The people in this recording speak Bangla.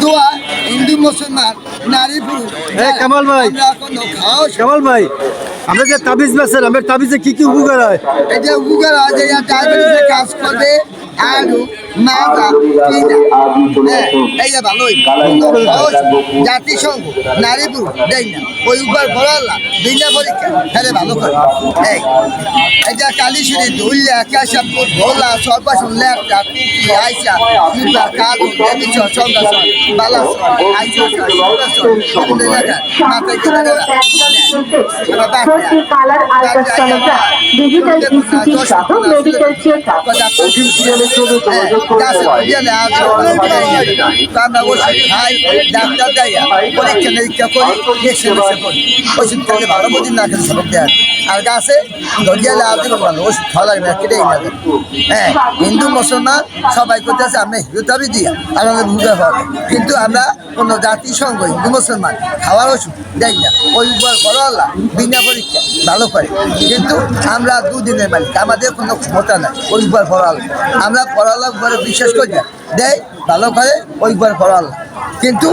দোয়া হিন্দু মুসলমান নারী পুরুষ কামাল ভাই কামাল ভাই আমরা যে তাবিজ বেছেন আমার তাবিজে কি কি উপকার হয়? এই যে উপকার হয় যে ডায়াবেটিসে কাজ করবে আলু মাদা এই যে ভালোই জাতিসংঘ নারী পুরুষ দেয় না ওই উপর বড়াল্লা বিনা পরীক্ষা হ্যাঁ ভালো করে এই এটা কালীশ্বরী ধুল্লা কেশবপুর ভোলা সর্বাসন লেখটা কুকি আইসা ইউটা কালু দেবিচর চন্দ্রাসন বালাসন আইসা বিভিন্ন এলাকা মাথায় কালার আলট্রাসোনোগ্রাফ ডিজিটাল ইসিজি সহ মেডিকেল চেকআপ ডাক্তার দেয় পরীক্ষা নিরীক্ষা করি ওষুধ খেলে ভালো বুঝি না খেলে সবক দেয় আর গাছে ধরিয়ালে আর দিব ভালো ওষুধ খাওয়া লাগে না কেটেই না হ্যাঁ হিন্দু মুসলমান সবাই করতেছে আমি হিন্দুতাবি দিয়া আমাদের বুঝতে হবে কিন্তু আমরা কোনো জাতিসংঘ হিন্দু মুসলমান খাওয়ার ওষুধ দেয় না ওই উপর বড় আল্লাহ বিনা পরীক্ষা ভালো করে কিন্তু আমরা দুদিনের মালিক আমাদের কোনো ক্ষমতা নাই ওই উপর বড় আল্লাহ আমরা বড় আল্লাহ উপরে বিশ্বাস করি না দেয় ভালো করে ওই উপর বড় আল্লাহ কিন্তু